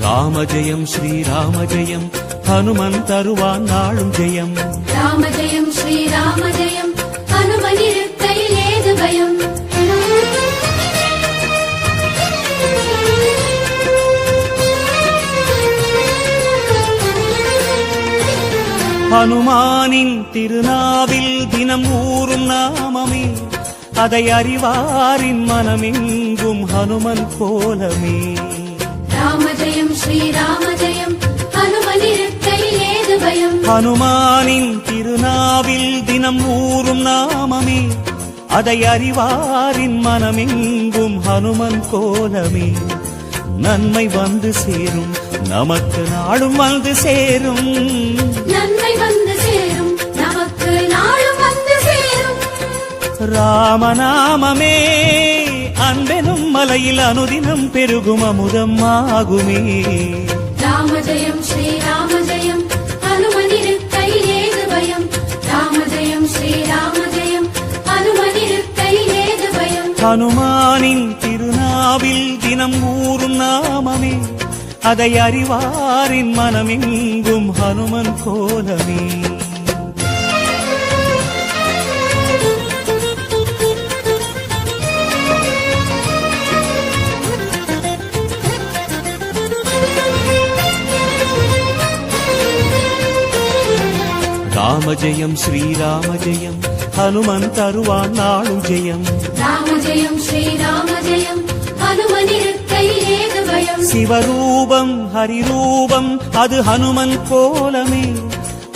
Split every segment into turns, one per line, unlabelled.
ராம ஜெயம் ஸ்ரீராம ஜெயம் ஹனுமன் தருவான் நாளும் ஜெயம்.
ராம ஜெயம் ஸ்ரீராம ஜெயம் ஹனுமன் இருக்கையில் ஏது பயம்.
ஹனுமானின் திருநாவில் தினம் ஊறும் நாமமே, அதை அறிவாரின் மனமெங்கும் ஹனுமன் கோலமே.
ராம ஜெயம் ஸ்ரீராம ஜெயம் ஹனுமன் இருக்கையில் ஏது பயம்.
ஹனுமானின் திருநாவில் தினம் ஊறும் நாமமே, அதை அறிவாரின் மனமெங்கும் ஹனுமன் கோலமே. நன்மை வந்து சேரும் நமக்கு நாளும் வந்து சேரும்.
நன்மை வந்து சேரும் நமக்கு நாளும் வந்து சேரும்.
ராமநாமமே அன்பெனும் மலையில் அனுதினம் பெருகும் அமுதம் ஆகுமே.
ராம ஜெயம் ஸ்ரீராம ஜெயம் ஹனுமன் இருக்கையில் ஏது பயம். ராம ஜெயம் ஸ்ரீராம ஜெயம் ஹனுமன் இருக்கையில் ஏது பயம்.
ஹனுமானின் திருநாவில் தினம் ஊறும் நாமமே, அதை அறிவாரின் மனமெங்கும் ஹனுமன் கோலமே. ராம ஜெயம் ஸ்ரீராம ஜெயம் ஹனுமன் தருவான் நாளும் ஜெயம்.
ராம ஜெயம் ஸ்ரீராம ஜெயம் ஹனுமன் இருக்கையில் ஏது பயம்.
சிவரூபம் ஹரிரூபம் அது ஹனுமன் கோலமே,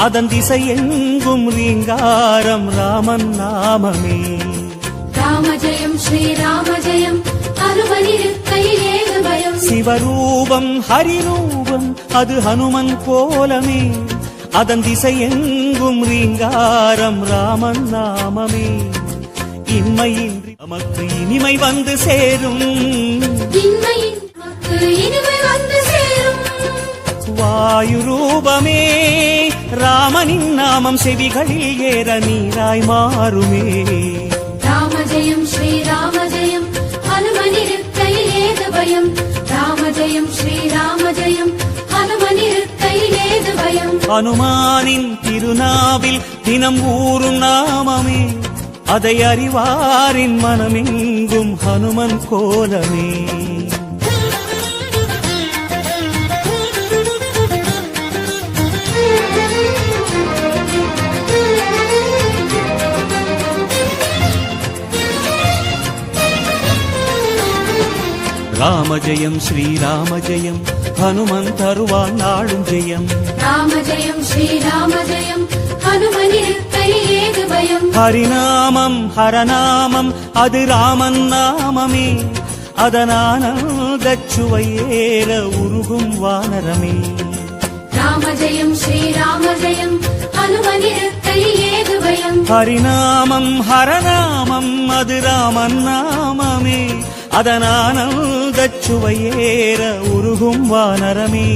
அதன் திசை எங்கும் ரீங்காரம் ராமன் நாமமே.
ராம ஜெயம் ஸ்ரீராம ஜெயம் ஹனுமன் இருக்கையில் ஏது பயம்.
சிவரூபம் ஹரிரூபம் அது ஹனுமன் கோலமே, அதன் திசை எங்கும் ரீங்காரம் ராமன் நாமமே. இன்மையின்றி நமக்கு இனிமை வந்து சேரும்.
இன்மையின் நமக்கு இனிமை வந்து சேரும்.
வாயு ரூபமே ராமனின் நாமம் செவிகளில் ஏற நீராய் மாறுமே.
ராம ஜெயம் ஸ்ரீராம ஜெயம் ஹனுமன் இருக்கையில் ஏது பயம். ராம ஜெயம் ஸ்ரீராம ஜெயம் ஹனுமன் இருக்கையில் ஏது பயம்.
ஹனுமானின் திருநாவில் தினம் ஊறும் நாமமே, அதை அறிவாரின் மனமெங்கும் ஹனுமன் கோலமே. ராம ஜெயம் ஸ்ரீராம ஜெயம் ஹனுமன் தருவான் நாளும் ஜெயம்.
ராம ஜெயம் ஸ்ரீராம ஜெயம் ஹனுமன் இருக்கையில் ஏது பயம்.
ஹரிநாமம் ஹரநாமம் அது ராமன் நாமமே, அதனானந்தச் சுவையேற உருகும் வானரமே.
ராம ஜெயம் ஸ்ரீராம ஜெயம் ஹனுமன் இருக்கையில் ஏது பயம்.
ஹரிநாமம் ஹரநாமம் அது ராமன் நாமமே, அதனானந்தச் சுவையேற உருகும் வானரமே.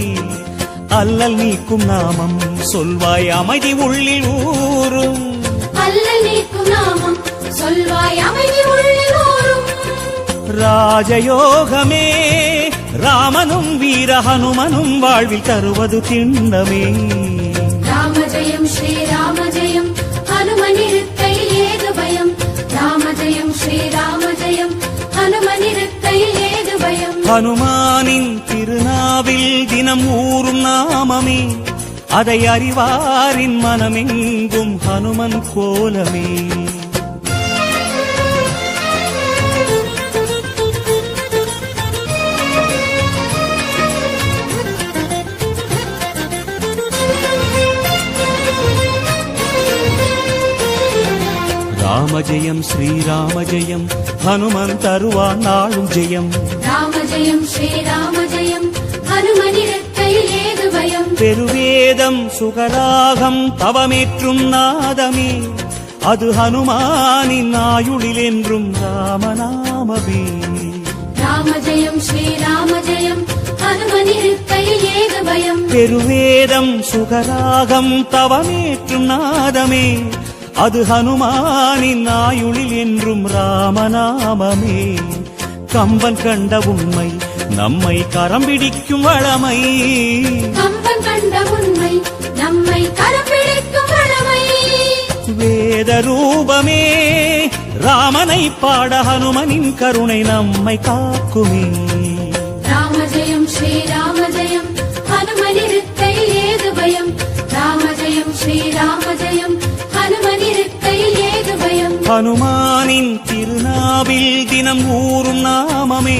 அல்லல் நீக்கும் நாமம் சொல்வாய் அமைதி உள்ளில் ஊரும்.
அல்லல் நீக்கும் நாமம் சொல்வாய் அமைதி உள்ளில் ஊரும்.
ராஜயோகமே ராமனும் வீர ஹனுமனும் வாழ்வில் தருவது திண்ணமே.
ராம ஜெயம் ஸ்ரீராம ஜெயம் ஹனுமன் இருக்கையில் ஏது பயம். ராம ஜெயம் ஸ்ரீராம ஜெயம் ஹனுமன் இருக்கையில் ஏது பயம்.
ஹனுமானின் திருநாவில் தினம் ஊறும் நாமமே, அதை அறிவாரின் மனமெங்கும் ஹனுமன் கோலமே. ராம ஜெயம் ஸ்ரீராம ஜெயம் ஹனுமன் தருவான் நாளும் ஜெயம்.
ராம ஜெயம் ஸ்ரீராம ஜெயம் ஹனுமன் இருக்கையில் ஏது பயம்.
பெருவேதம் சுகராகம் தவமேற்றும் நாதமே, அது ஹனுமானின் ஆயுளில் என்றும் ராமநாமமே.
ராம ஜெயம் ஸ்ரீராம ஜெயம் ஹனுமன் இருக்கையில் ஏது பயம்.
பெருவேதம் சுகராகம் தவமேற்றும் நாதமே, அது ஹனுமானின் ஆயுளில் என்றும் ராமநாமமே. கம்பன் கண்ட உண்மை நம்மை கரம் பிடிக்கும் வளமை.
கம்பன் கண்ட உண்மை நம்மை கரம் பிடிக்கும் வளமை.
வேத ரூபமே ராமனை பாட ஹனுமனின் கருணை நம்மை காக்குமே.
ராம ஜெயம் ஸ்ரீராம ஜெயம் ஹனுமனிருக்கையில் ஏது பயம். ராம ஜெயம் ஸ்ரீராம ஜெயம் ஹனுமனிருக்கையில் ஏது பயம்.
ஹனுமானின் திருநாவில் தினம் ஊறும் நாமமே,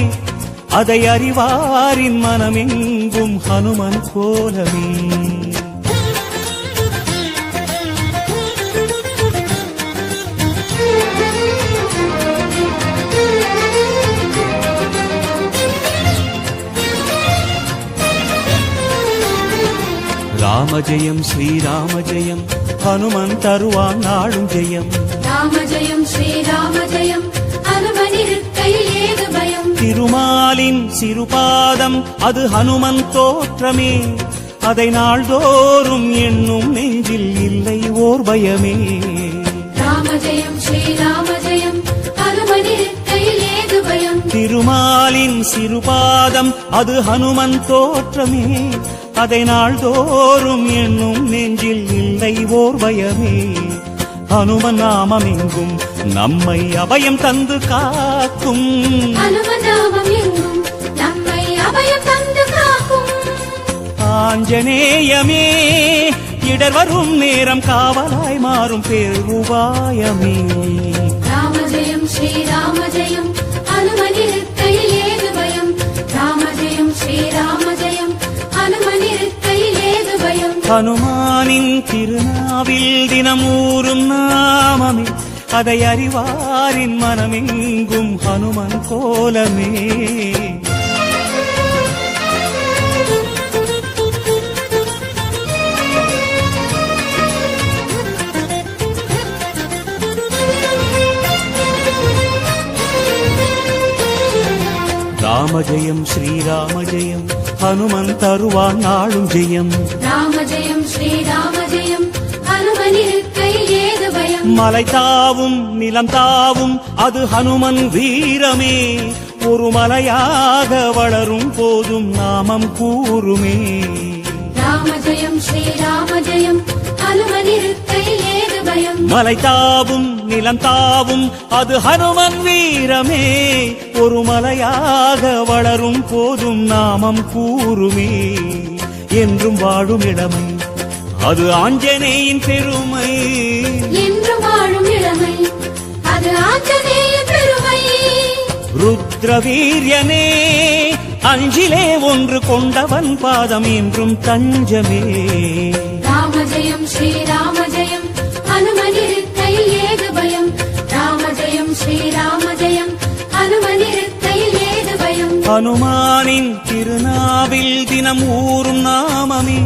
அதை அறிவாரின் மனமெங்கும் ஹனுமன் கோலமே. ராம ஜெயம் ஸ்ரீராம ஜெயம் ஹனுமன் தருவான் நாடும் ஜெயம்.
ராம ஜெயம் ஸ்ரீராம ஜெயம் ஹனுமனிருக்கையில் ஏது பயம்.
திருமாலின் சிறுபாதம் அது ஹனுமன் தோற்றமே, அதை நாள்தோறும் எண்ணும் நெஞ்சில் இல்லை ஓர் பயமே.
ராம ஜெயம் ஸ்ரீராம ஜெயம் ஹனுமனிருக்கையில் ஏது பயம்.
திருமாலின் சிறுபாதம் அது ஹனுமன் தோற்றமே, அதை நாள்தோறும் எண்ணும் நெஞ்சில் இல்லை ஓர் பயமே. ஹனுமன் நாமம் எங்கும் நம்மை அபயம் தந்து காக்கும்.
ஹனுமன் நாமம் எங்கும் நம்மை அபயம் தந்து காக்கும்.
ஆஞ்சநேயமே இடர் வரும் நேரம் காவலாய் மாறும் பேருபாயமே.
ராம ஜெயம் ஸ்ரீராம ஜெயம் ஹனுமனிருக்கையில் ஏது பயம். ராம ஜெயம் ஸ்ரீராம ஜெயம் ஹனுமனிருக்கையில் ஏது பயம்.
ஹனுமானின் திருநாவில் தினம் ஊறும் நாமமே, அதை அறிவாரின் மனமெங்கும் ஹனுமன் கோலமே. ராம ஜெயம் ஸ்ரீராம ஜெயம் ஹனுமன் தருவான் நாளும் ஜெயம்.
ராம ஜெயம் ஸ்ரீராம ஜெயம் ஹனுமனிருக்கையில் ஏது பயம்.
மலை தாவும் நிலம் தாவும் அது ஹனுமன் வீரமே, ஒரு மலையாக வளரும் போதும் நாமம் கூறுமே.
ராம ஜெயம் ஸ்ரீராம ஜெயம் ஹனுமனிருக்கையில் ஏது பயம்.
மலை தாவும் நிலம் தாவும் அது ஹனுமன் வீரமே, ஒரு மலையாக வளரும் போதும் நாமம் கூறுமே. என்றும் வாழும் இளமை அது ஆஞ்சநேயின் பெருமை.
என்றும் வாழும் இளமை அது ஆஞ்சநேயின் பெருமை.
ருத்ர வீரியனே அஞ்சிலே ஒன்று கொண்டவன் பாதம் என்றும் தஞ்சமே.
ராம ஜெயம் ஸ்ரீராம ஜெயம் ஹனுமனிருக்கையில் ஏது பயம். ராம ஜெயம் ஸ்ரீராம ஜெயம் ஹனுமனிருக்கையில் ஏது பயம்.
ஹனுமானின் திருநாவில் தினம் ஊறும் நாமமே,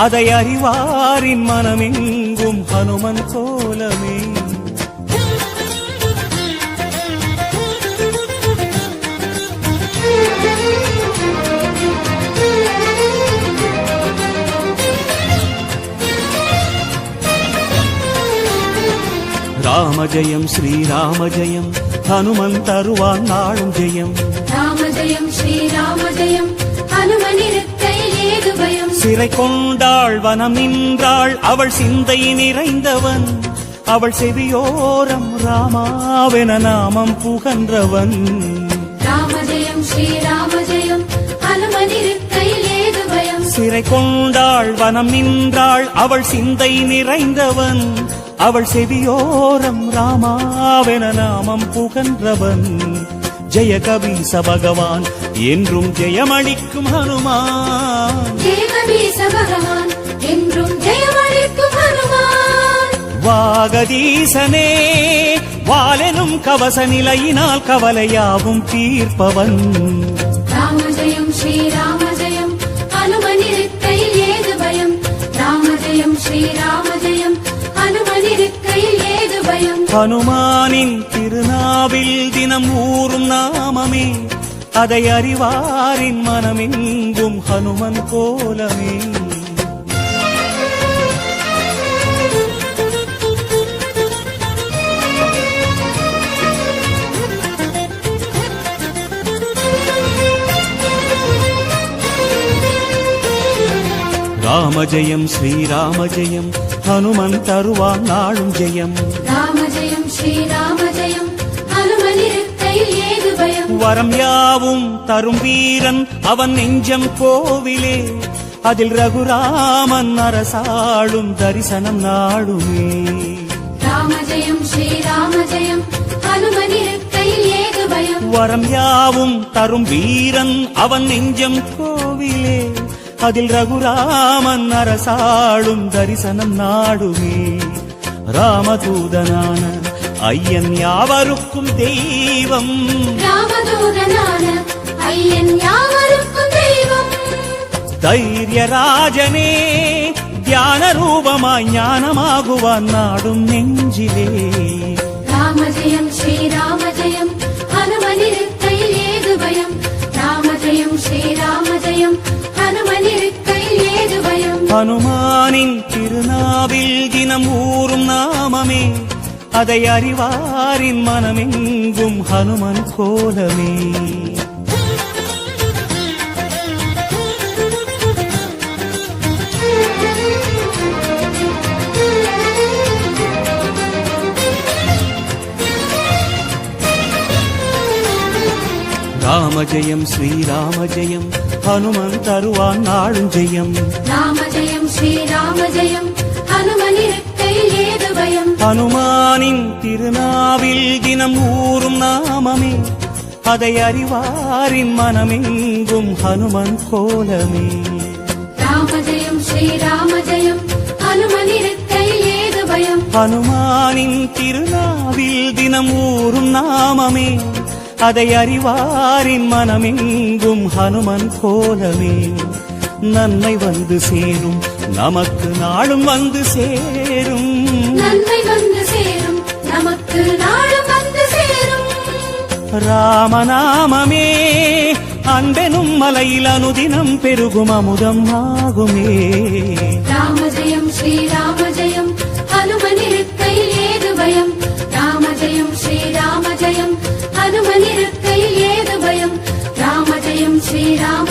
அதை அறிவாரின் மனமெங்கும் ஹனுமன் கோலமே. ராம ஜெயம் ஸ்ரீராம ஜெயம் ஹனுமன் தருவான் நாளும் ஜெயம்.
ராம ஜெயம் ஸ்ரீராம ஜெயம் ஹனுமனிருக்கையில் ஏது பயம்.
சிறை கொண்டாள் வனம் நின்றாள் அவள் சிந்தை நிறைந்தவன், அவள் செவியோரம் ராமாவென நாமம் புகன்றவன்.
ராம ஜெயம் ஸ்ரீராம ஜெயம் ஹனுமனிருக்கையில் ஏது பயம்.
சிறை கொண்டாள் வனம் நின்றாள் அவள் சிந்தை நிறைந்தவன், அவள் செவியோரம் ராமாவென நாமம் புகன்றவன். ஜெய கபீச பகவான் என்றும் ஜெயமளிக்கும் ஹனுமான்.
ஜெய கபீச பகவான் என்றும் ஜெயமளிக்கும் ஹனுமான்.
வாகதீசனே வாலெனும் கவச நிலையினால் கவலையாவும் தீர்ப்பவன்.
ராம ஜெயம் ஸ்ரீராம ஜெயம் ஹனுமனிருக்கையில் ஏது பயம். ராம ஜெயம் ஸ்ரீராம ஜெயம் ஹனுமனிருக்கையில் ஏது பயம்.
ஹனுமானின் திருநாவில் தினம் ஊறும் நாமமே, அதை அறிவாரின் மனமெங்கும் ஹனுமன் கோலமே. ராம ஜெயம் ஸ்ரீராம ஜெயம் ஹனுமன் தருவான் நாளும் ஜெயம்
ராம ஜெயம் ஸ்ரீராம ஜெயம் ஹனுமனிருக்கையில் ஏது பயம்
வரம் யாவும் தரும் வீரன் அவன் நெஞ்சம் கோவிலே அதில் ரகுராமன் அரசாளும் தரிசனம் நாடுமே
ராம ஜெயம் ஸ்ரீராம ஜெயம் ஹனுமனிருக்கையில் ஏது பயம்
வரம் யாவும் தரும் வீரன் அவன் நெஞ்சம் கோவிலே அதில் ரகுராமன் அரசாளும் தரிசனம் நாடுமே ராமதூதனான ஐயன் யாவருக்கும் தெய்வம்
ராமதூதனான ஐயன் யாவருக்கும் தெய்வம்
தைரியராஜனே தியான ரூபமாய் ஞானமாகுவான் நாடும் நெஞ்சிலே
ராம ஜெயம் ஸ்ரீராம ஜெயம் ஹனுமனிருக்கையில் ஏது பயம் ராம ஜெயம் ஸ்ரீராம ஜெயம் ஹனுமனிருக்கையில் ஏது பயம்
ஹனுமானின் திருநாவில் தினம் ஊறும் நாமமே அதை அறிவாரின் மனமெங்கும் ஹனுமன் கோலமே ராம ஜெயம் ஸ்ரீராம ஜெயம் ஹனுமன் தருவான் நாளும் ஜெயம்
ராம ஜெயம் ஸ்ரீராம ஜெயம் ஹனுமனிருக்கையில் ஏது பயம்
ஹனுமானின் திருநாவில் தினம் ஊறும் நாமமே அதை அறிவாரின் மனமெங்கும் ஹனுமன் கோலமே
ராம ஜெயம் ஸ்ரீராம ஜெயம் ஹனுமனிருக்கையில் ஏது பயம்
ஹனுமானின் திருநாவில் தினம் ஊறும் நாமமே அதை அறிவாரின் மனமெங்கும் ஹனுமன் கோலமே நன்மை வந்து சேரும் நமக்கு நாளும் வந்து சேரும்
நன்மை வந்து சேரும் நமக்கு நாளும் வந்து சேரும்
ராமநாமமே அன்பெனும் மலையில் அனுதினம் பெருகும் அமுதம் ஆகுமே
ராம ஜெயம் ஸ்ரீராம ஜெயம் ஹனுமனிருக்கையில் ஏது பயம் ராம ஜெயம் ஸ்ரீராம ஜெயம் ஹனுமனிருக்கையில் ஏது பயம் ராம ஜெயம் ஸ்ரீராம